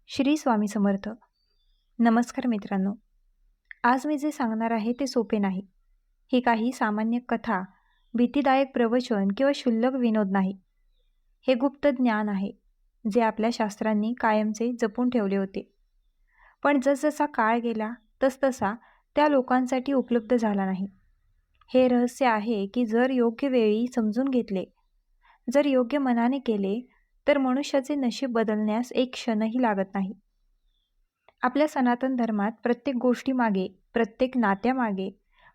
श्री स्वामी समर्थ. नमस्कार मित्रांनो. आज मी जे सांगणार आहे ते सोपे नाही. ही काही सामान्य कथा, भीतीदायक प्रवचन किंवा क्षुल्लक विनोद नाही. हे गुप्त ज्ञान आहे, जे आपल्या शास्त्रांनी कायमचे जपून ठेवले होते. पण जसजसा काळ गेला तसतसा त्या लोकांसाठी उपलब्ध झाला नाही. हे रहस्य आहे की जर योग्य वेळी समजून घेतले, जर योग्य मनाने केले, तर मनुष्याचे नशीब बदलण्यास एक क्षणही लागत नाही. आपल्या सनातन धर्मात प्रत्येक गोष्टीमागे, प्रत्येक नात्यामागे,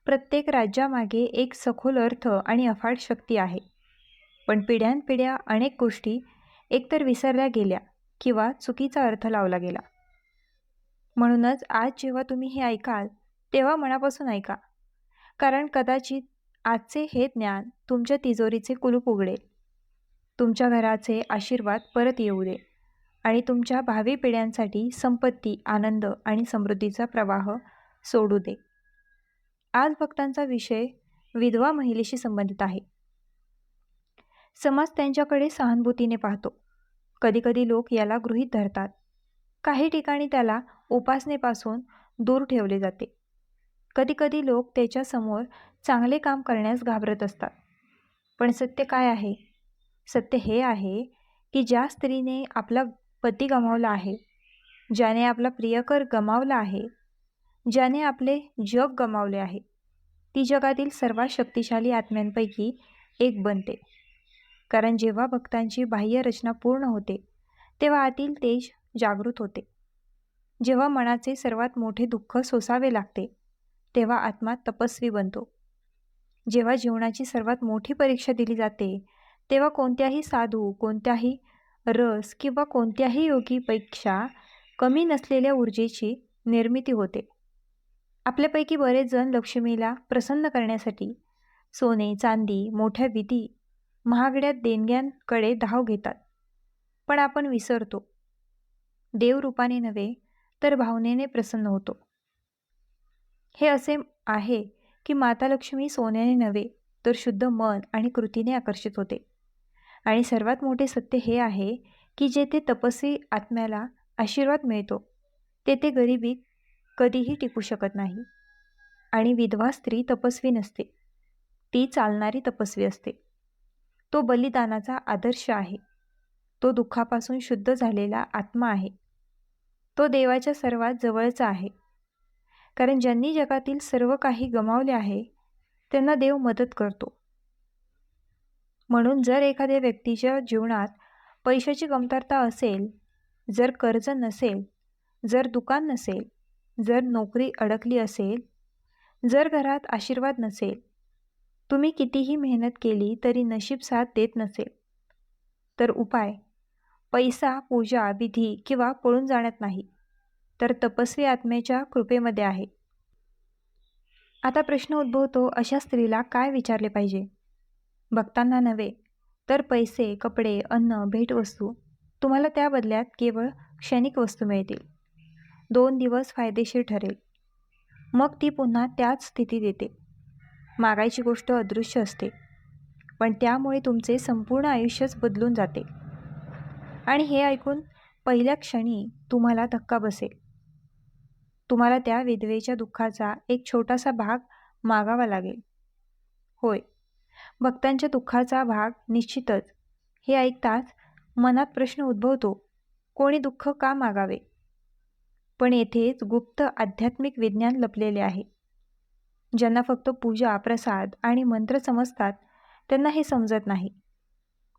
प्रत्येक राज्यामागे एक सखोल अर्थ आणि अफाट शक्ती आहे. पण पिढ्यानपिढ्या अनेक गोष्टी एकतर विसरल्या गेल्या किंवा चुकीचा अर्थ लावला गेला. म्हणूनच आज जेव्हा तुम्ही हे ऐकाल, तेव्हा मनापासून ऐका. कारण कदाचित आजचे हे ज्ञान तुमच्या तिजोरीचे कुलूप उघडेल, तुमच्या घराचे आशीर्वाद परत येऊ दे आणि तुमच्या भावी पिढ्यांसाठी संपत्ती, आनंद आणि समृद्धीचा प्रवाह सोडू दे. आज भक्तांचा विषय विधवा महिलेशी संबंधित आहे. समाज त्यांच्याकडे सहानुभूतीने पाहतो. कधीकधी लोक याला गृहीत धरतात. काही ठिकाणी त्याला उपासनेपासून दूर ठेवले जाते. कधीकधी लोक त्याच्यासमोर चांगले काम करण्यास घाबरत असतात. पण सत्य काय आहे? सत्य हे आहे की ज्या स्त्रीने आपला पती गमावला आहे, ज्याने आपला प्रियकर गमावला आहे, ज्याने आपले जग गमावले आहे, ती जगातील सर्वात शक्तिशाली आत्म्यांपैकी एक बनते. कारण जेव्हा भक्तांची बाह्य रचना पूर्ण होते, तेव्हा आतील तेज जागृत होते. जेव्हा मनाचे सर्वात मोठे दुःख सोसावे लागते, तेव्हा आत्मा तपस्वी बनतो. जेव्हा जीवनाची सर्वात मोठी परीक्षा दिली जाते, तेव्हा कोणत्याही साधू, कोणत्याही रस किंवा कोणत्याही योगीपेक्षा कमी नसलेल्या ऊर्जेची निर्मिती होते. आपल्यापैकी बरेच जण लक्ष्मीला प्रसन्न करण्यासाठी सोने, चांदी, मोठ्या विधी, महागड्या देणग्यांकडे धाव घेतात. पण आपण विसरतो, देव रूपाने नव्हे तर भावनेने प्रसन्न होतो. हे असे आहे की माता लक्ष्मी सोन्याने नव्हे तर शुद्ध मन आणि कृतीने आकर्षित होते. आणि सर्वात मोठे सत्य हे आहे की जेथे तपस्वी आत्म्याला आशीर्वाद मिळतो, तेथे गरिबी कधीही टिकू शकत नाही. आणि विधवा स्त्री तपस्वी नसते, ती चालणारी तपस्वी असते. तो बलिदानाचा आदर्श आहे. तो दुःखापासून शुद्ध झालेला आत्मा आहे. तो देवाच्या सर्वात जवळचा आहे. कारण ज्यांनी जगातील सर्व काही गमावले आहे, त्यांना देव मदत करतो. म्हणून जर एखाद्या व्यक्तीच्या जीवनात पैशाची कमतरता असेल, जर कर्ज नसेल, जर दुकान नसेल, जर नोकरी अडकली असेल, जर घरात आशीर्वाद नसेल, तुम्ही कितीही मेहनत केली तरी नशीब साथ देत नसेल, तर उपाय पैसा, पूजा, विधी किंवा पळून जाण्यात नाही, तर तपस्वी आत्म्याच्या कृपेमध्ये आहे. आता प्रश्न उद्भवतो, अशा स्त्रीला काय विचारले पाहिजे? भक्तांना नव्हे तर पैसे, कपडे, अन्न, भेटवस्तू, तुम्हाला त्या बदल्यात केवळ क्षणिक वस्तू मिळतील. 2 दिवस फायदेशीर ठरेल, मग ती पुन्हा त्याच स्थितीत येते. मागायची गोष्ट अदृश्य असते, पण त्यामुळे तुमचे संपूर्ण आयुष्यच बदलून जाते. आणि हे ऐकून पहिल्या क्षणी तुम्हाला धक्का बसेल. तुम्हाला त्या विधवेच्या दुःखाचा एक छोटासा भाग मागावा लागेल. होय, भक्तांच्या दुःखाचा भाग निश्चितच. हे ऐकताच मनात प्रश्न उद्भवतो, कोणी दुःख का मागावे? पण येथेच गुप्त आध्यात्मिक विज्ञान लपलेले आहे. ज्यांना फक्त पूजा, प्रसाद आणि मंत्र समजतात, त्यांना हे समजत नाही.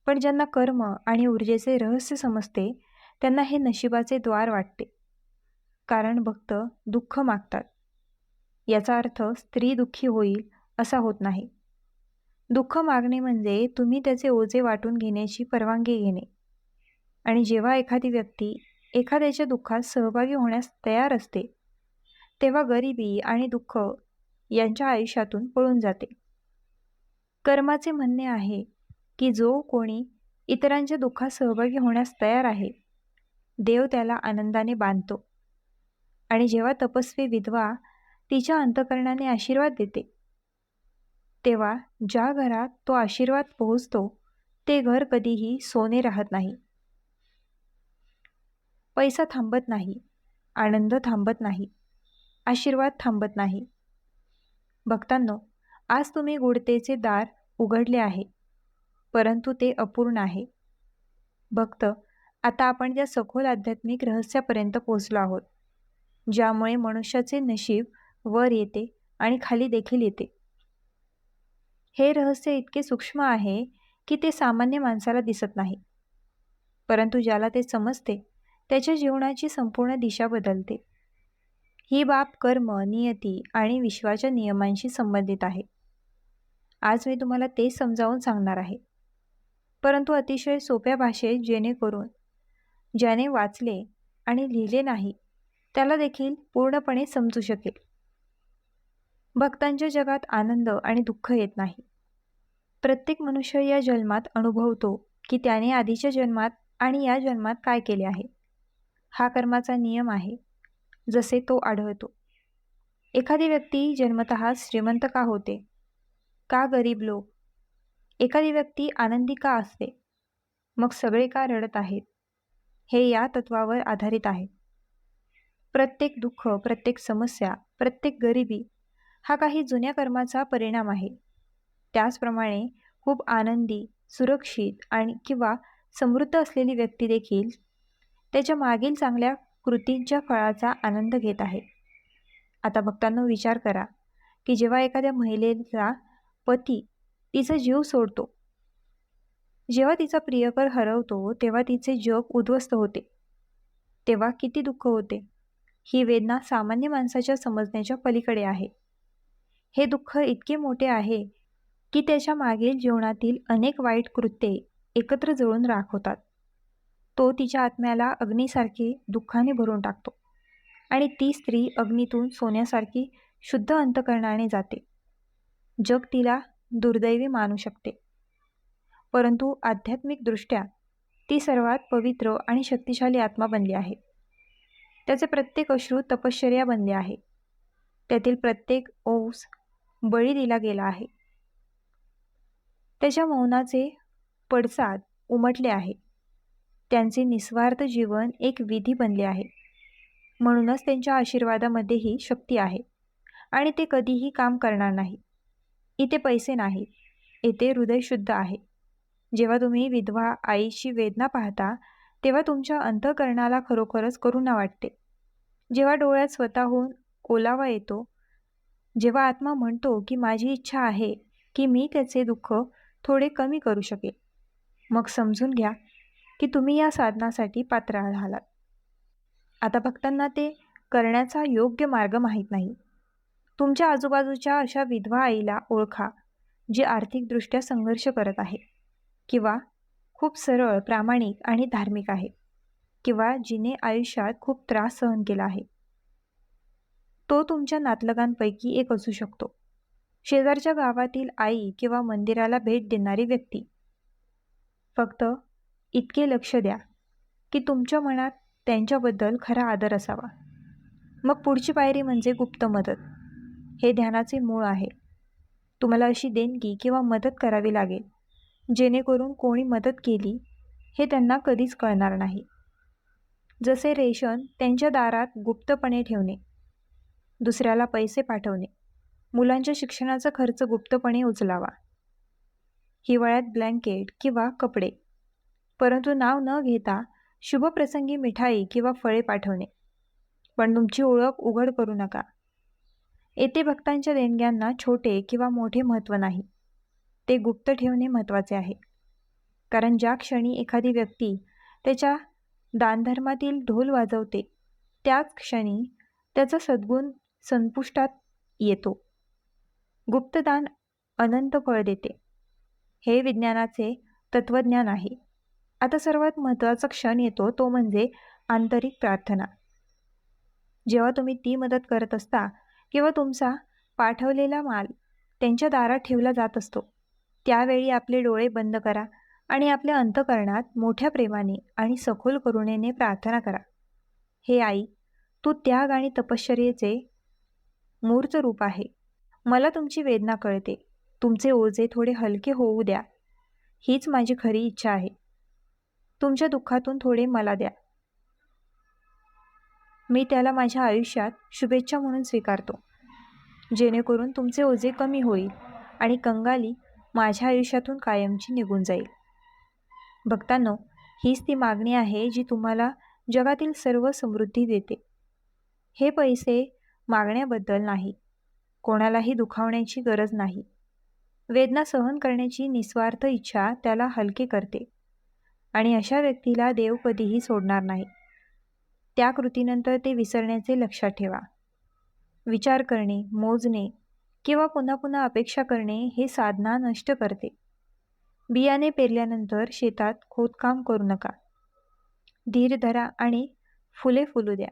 पण ज्यांना कर्म आणि ऊर्जेचे रहस्य समजते, त्यांना हे नशिबाचे द्वार वाटते. कारण भक्त दुःख मागतात. याचा अर्थ स्त्री दुःखी होईल असा होत नाही. दुःख मागणे म्हणजे तुम्ही त्याचे ओझे वाटून घेण्याची परवानगी घेणे. आणि जेव्हा एखादी व्यक्ती एखाद्याच्या दुःखात सहभागी होण्यास तयार असते, तेव्हा गरिबी आणि दुःख यांच्या आयुष्यातून पळून जाते. कर्माचे म्हणणे आहे की जो कोणी इतरांच्या दुःखात सहभागी होण्यास तयार आहे, देव त्याला आनंदाने बांधतो. आणि जेव्हा तपस्वी विधवा तिच्या अंतःकरणाने आशीर्वाद देते, तेव्हा ज्या घरात तो आशीर्वाद पोहोचतो, ते घर कधीही सोने राहत नाही. पैसा थांबत नाही, आनंद थांबत नाही, आशीर्वाद थांबत नाही. भक्तांनो, आज तुम्ही गुढतेचे दार उघडले आहे, परंतु ते अपूर्ण आहे. भक्त, आता आपण त्या सखोल आध्यात्मिक रहस्यापर्यंत पोहोचलो आहोत, ज्यामुळे मनुष्याचे नशीब वर येते आणि खाली देखील येते. हे रहस्य इतके सूक्ष्म आहे की ते सामान्य माणसाला दिसत नाही, परंतु ज्याला ते समजते त्याच्या जीवनाची संपूर्ण दिशा बदलते. ही बाब कर्म, नियती आणि विश्वाच्या नियमांशी संबंधित आहे. आज मी तुम्हाला तेच समजावून सांगणार आहे, परंतु अतिशय सोप्या भाषेत, जेणेकरून ज्याने वाचले आणि लिहिले नाही त्याला देखील पूर्णपणे समजू शकेल. भक्तांच्या जगात आनंद आणि दुःख येत नाही. प्रत्येक मनुष्य या जन्मात अनुभवतो की त्याने आधीच्या जन्मात आणि या जन्मात काय केले आहे. हा कर्माचा नियम आहे, जसे तो आढळतो. एखादी व्यक्ती जन्मतः श्रीमंत का होते? का गरीब लोक? एखादी व्यक्ती आनंदी का असते? मग सगळे का रडत आहेत? हे या तत्वावर आधारित आहे. प्रत्येक दुःख, प्रत्येक समस्या, प्रत्येक गरिबी हा काही जुन्या कर्माचा परिणाम आहे. त्याचप्रमाणे खूप आनंदी, सुरक्षित आणि किंवा समृद्ध असलेली व्यक्ती देखील त्याच्या मागील चांगल्या कृतींच्या फळाचा आनंद घेत आहे. आता भक्तांनो, विचार करा की जेव्हा एखाद्या महिलेचा पती तिचा जीव सोडतो, जेव्हा तिचा प्रियकर हरवतो, तेव्हा तिचे जग उद्ध्वस्त होते, तेव्हा किती दुःख होते. ही वेदना सामान्य माणसाच्या समजण्याच्या पलीकडे आहे. हे दुःख इतके मोठे आहे की त्याच्या मागील जीवनातील अनेक वाईट कृत्ये एकत्र जळून राख होतात. तो तिच्या आत्म्याला अग्नीसारखे दुःखाने भरून टाकतो आणि ती स्त्री अग्नीतून सोन्यासारखी शुद्ध अंतःकरणाने जाते. जग तिला दुर्दैवी मानू शकते, परंतु आध्यात्मिकदृष्ट्या ती सर्वात पवित्र आणि शक्तिशाली आत्मा बनली आहे. त्याचे प्रत्येक अश्रू तपश्चर्या बनले आहे. त्यातील प्रत्येक ओस बळी दिला गेला आहे. त्याच्या मौनाचे पडसाद उमटले आहे. त्यांचे निस्वार्थ जीवन एक विधी बनले आहे. म्हणूनच त्यांच्या आशीर्वादामध्येही शक्ती आहे आणि ते कधीही काम करणार नाही. इथे पैसे नाहीत, येथे हृदय शुद्ध आहे. जेव्हा तुम्ही विधवा आईची वेदना पाहता, तेव्हा तुमच्या अंतःकरणाला खरोखरच करुणा वाटते. जेव्हा डोळ्यात स्वतःहून ओलावा येतो, जेव्हा आत्मा म्हणतो की माझी इच्छा आहे की मी त्याचे दुःख थोडे कमी करू शकेल, मग समजून घ्या की तुम्ही या साधनासाठी पात्र झालात. आता भक्तांना ते करण्याचा योग्य मार्ग माहीत नाही. तुमच्या आजूबाजूच्या अशा विधवा आईला ओळखा जी आर्थिकदृष्ट्या संघर्ष करत आहे, किंवा खूप सरळ, प्रामाणिक आणि धार्मिक आहे, किंवा जिने आयुष्यात खूप त्रास सहन केला आहे. तो तुमच्या नातलगांपैकी एक असू शकतो, शेजारच्या गावातील आई किंवा मंदिराला भेट देणारी व्यक्ती. फक्त इतके लक्ष द्या की तुमच्या मनात त्यांच्याबद्दल खरा आदर असावा. मग पुढची पायरी म्हणजे गुप्त मदत. हे ध्यानाचे मूळ आहे. तुम्हाला अशी देणगी किंवा मदत करावी लागेल जेणेकरून कोणी मदत केली हे त्यांना कधीच कळणार नाही. जसे रेशन त्यांच्या दारात गुप्तपणे ठेवणे, दुसऱ्याला पैसे पाठवणे, मुलांच्या शिक्षणाचा खर्च गुप्तपणे उचलावा, हिवाळ्यात ब्लँकेट किंवा कपडे, परंतु नाव न घेता शुभप्रसंगी मिठाई किंवा फळे पाठवणे, पण तुमची ओळख उघड करू नका. येथे भक्तांच्या देणग्यांना छोटे किंवा मोठे महत्त्व नाही, ते गुप्त ठेवणे महत्त्वाचे आहे. कारण ज्या क्षणी एखादी व्यक्ती त्याच्या दानधर्मातील ढोल वाजवते, त्याच क्षणी त्याचा सद्गुण संपुष्टात येतो. गुप्तदान अनंत फळ देते. हे विज्ञानाचे तत्वज्ञान आहे. आता सर्वात महत्त्वाचा क्षण येतो, तो म्हणजे आंतरिक प्रार्थना. जेव्हा तुम्ही ती मदत करत असता किंवा तुमचा पाठवलेला माल त्यांच्या दारात ठेवला जात असतो, त्यावेळी आपले डोळे बंद करा आणि आपल्या अंतःकरणात मोठ्या प्रेमाने आणि सखोल करुणेने प्रार्थना करा. हे आई, तू त्याग आणि तपश्चर्येचे मूर्त रूप आहे. मला तुमची वेदना कळते. तुमचे ओझे थोडे हलके होऊ द्या. हीच माझी खरी इच्छा आहे. तुमच्या दुःखातून थोडे मला द्या. मी त्याला माझ्या आयुष्यात शुभेच्छा म्हणून स्वीकारतो, जेणेकरून तुमचे ओझे कमी होईल आणि कंगाली माझ्या आयुष्यातून कायमची निघून जाईल. भक्तांनो, हीच ती मागणी आहे जी तुम्हाला जगातील सर्व समृद्धी देते. हे पैसे मागण्याबद्दल नाही, कोणालाही दुखावण्याची गरज नाही. वेदना सहन करण्याची निस्वार्थ इच्छा त्याला हलके करते आणि अशा व्यक्तीला देव कधीही सोडणार नाही. त्या कृतीनंतर ते विसरण्याचे लक्षात ठेवा. विचार करणे, मोजणे किंवा पुन्हा पुन्हा अपेक्षा करणे हे साधना नष्ट करते. बियाणे पेरल्यानंतर शेतात खोदकाम करू नका. धीर धरा आणि फुले फुलू द्या.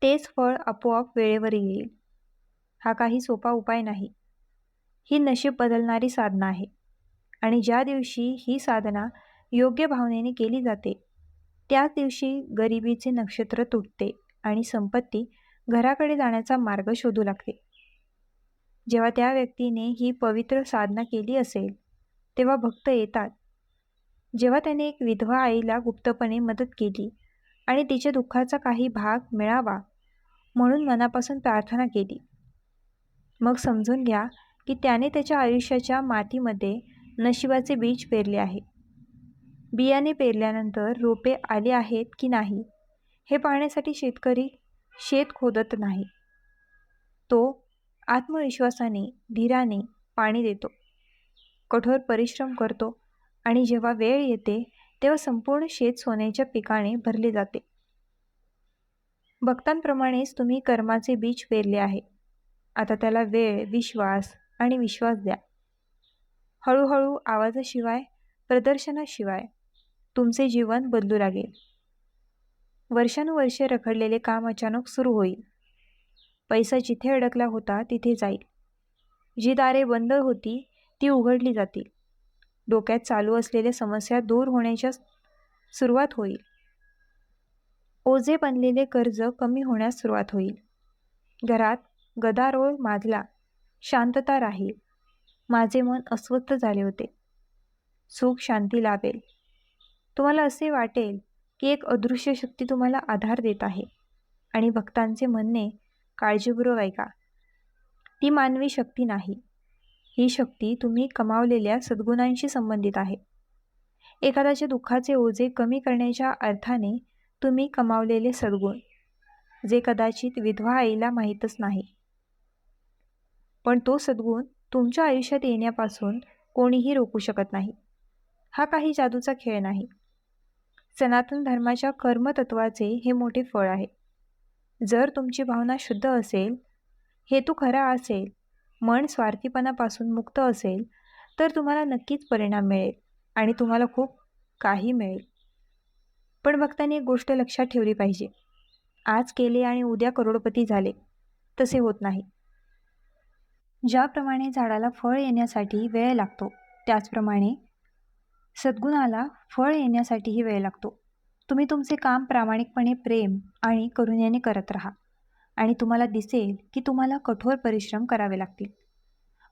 तेच फळ आपोआप वेळेवर येईल. हा काही सोपा उपाय नाही. ही नशीब बदलणारी साधना आहे आणि ज्या दिवशी ही साधना योग्य भावनेने केली जाते, त्याच दिवशी गरिबीचे नक्षत्र तुटते आणि संपत्ती घराकडे जाण्याचा मार्ग शोधू लागते. जेव्हा त्या व्यक्तीने ही पवित्र साधना केली असेल, तेव्हा भक्त येतात. जेव्हा त्याने एक विधवा आईला गुप्तपणे मदत केली आणि तिच्या दुःखाचा काही भाग मिळावा म्हणून मनापासून प्रार्थना केली, मग समजून घ्या की त्याने त्याच्या आयुष्याच्या मातीमध्ये नशिबाचे बीज पेरले आहे. बियाणे पेरल्यानंतर रोपे आले आहेत की नाही हे पाहण्यासाठी शेतकरी शेत खोदत नाही. तो आत्मविश्वासाने, धीराने पाणी देतो, कठोर परिश्रम करतो आणि जेव्हा वेळ येते तेव्हा संपूर्ण शेत सोन्याच्या पिकाने भरले जाते. भक्तांप्रमाणेच तुम्ही कर्माचे बीज पेरले आहे. आता त्याला वेळ, विश्वास आणि विश्वास द्या. हळूहळू आवाजाशिवाय, प्रदर्शनाशिवाय तुमचे जीवन बदलू लागेल. वर्षानुवर्षे रखडलेले काम अचानक सुरू होईल. पैसा जिथे अडकला होता तिथे जाईल. जी दारे बंद होती ती उघडली जातील. डोक्यात चालू असलेल्या समस्या दूर होण्याच्या सुरुवात होईल. ओझे बनलेले कर्ज कमी होण्यास सुरुवात होईल. घरात गदारोळ माजला, शांतता राहील. माझे मन अस्वस्थ झाले होते. सुख शांती लाभेल. तुम्हाला असे वाटेल की एक अदृश्य शक्ती तुम्हाला आधार देत आहे आणि भक्तांचे म्हणणे काळजीपूर्वक ऐका. ती मानवी शक्ती नाही. ही शक्ती तुम्ही कमावलेल्या सद्गुणांशी संबंधित आहे. एखाद्याच्या दुःखाचे ओझे कमी करण्याच्या अर्थाने तुम्ही कमावलेले सद्गुण, जे कदाचित विधवा आईला माहीतच नाही. पण तो सद्गुण तुमच्या आयुष्यात येण्यापासून कोणीही रोखू शकत नाही. हा काही जादूचा खेळ नाही. सनातन धर्माच्या कर्मतत्वाचे हे मोठे फळ आहे. जर तुमची भावना शुद्ध असेल, हेतू खरा असेल, मन स्वार्थीपणापासून मुक्त असेल, तर तुम्हाला नक्कीच परिणाम मिळेल आणि तुम्हाला खूप काही मिळेल. पण भक्तांनी एक गोष्ट लक्षात ठेवली पाहिजे. आज केले आणि उद्या करोडपती झाले, तसे होत नाही. ज्याप्रमाणे झाडाला फळ येण्यासाठी वेळ लागतो, त्याचप्रमाणे सद्गुणाला फळ येण्यासाठीही वेळ लागतो. तुम्ही तुमचे काम प्रामाणिकपणे, प्रेम आणि करुण्याने करत राहा आणि तुम्हाला दिसेल की तुम्हाला कठोर परिश्रम करावे लागतील,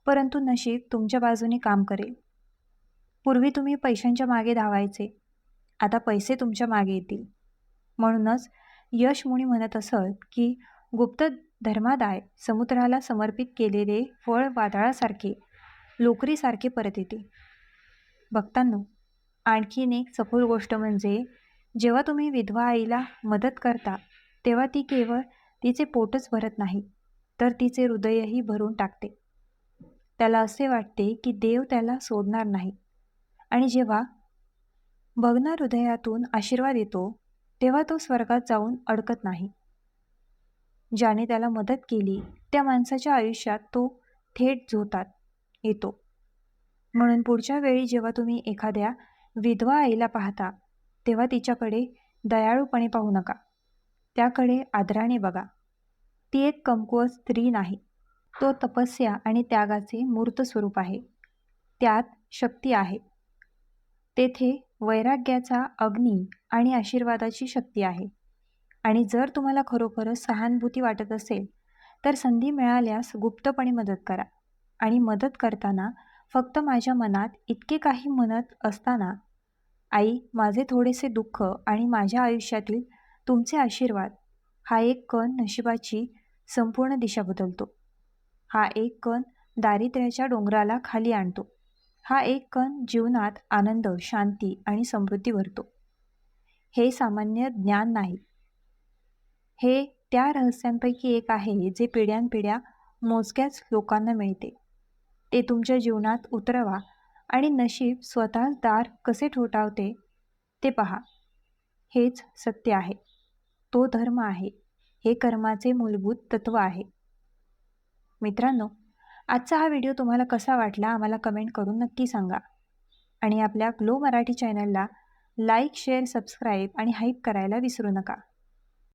परंतु नशीब तुमच्या बाजूने काम करेल. पूर्वी तुम्ही पैशांच्या मागे धावायचे, आता पैसे तुमच्या मागे येतील. म्हणूनच यश मुनी म्हणत असत की गुप्त धर्मादाय समुद्राला समर्पित केलेले फळ वादळासारखे, लोकरीसारखे परत येते. भक्तांनो, आणखीन एक सखोल गोष्ट म्हणजे जेव्हा तुम्ही विधवा आईला मदत करता, तेव्हा ती केवळ तिचे पोटच भरत नाही, तर तिचे हृदयही भरून टाकते. त्याला असे वाटते की देव त्याला सोडणार नाही आणि जेव्हा भग्न हृदयातून आशीर्वाद येतो, तेव्हा तो स्वर्गात जाऊन अडकत नाही. ज्याने त्याला मदत केली त्या माणसाच्या आयुष्यात तो थेट झोतात येतो. म्हणून पुढच्या वेळी जेव्हा तुम्ही एखाद्या विधवा आईला पाहता, तेव्हा तिच्याकडे दयाळूपणे पाहू नका. त्याकडे आदराने बघा. ती एक कमकुवत स्त्री नाही. तो तपस्या आणि त्यागाचे मूर्त स्वरूप आहे. त्यात शक्ती आहे. तेथे वैराग्याचा अग्नी आणि आशीर्वादाची शक्ती आहे. आणि जर तुम्हाला खरोखरच सहानुभूती वाटत असेल, तर संधी मिळाल्यास गुप्तपणे मदत करा. आणि मदत करताना फक्त माझ्या मनात इतके काही म्हणत असताना, आई, माझे थोडेसे दुःख आणि माझ्या आयुष्यातील तुमचे आशीर्वाद हा एक कण नशिबाची संपूर्ण दिशा बदलतो. हा एक कण दारिद्र्याच्या डोंगराला खाली आणतो. हा एक कण जीवनात आनंद, शांती आणि समृद्धी भरतो. हे सामान्य ज्ञान नाही. हे त्या रहस्यांपैकी एक आहे जे पिढ्यानपिढ्या मोजक्याच लोकांना मिळते. ते तुमच्या जीवनात उतरवा आणि नशीब स्वतःच दार कसे ठोठावते ते पहा. हेच सत्य आहे. तो धर्म आहे. हे कर्माचे मूलभूत तत्व आहे. मित्रांनो, आजचा हा व्हिडिओ तुम्हाला कसा वाटला आम्हाला कमेंट करून नक्की सांगा. आणि आपल्या ग्लो मराठी चॅनलला लाईक, शेअर, सबस्क्राईब आणि हाईप करायला विसरू नका.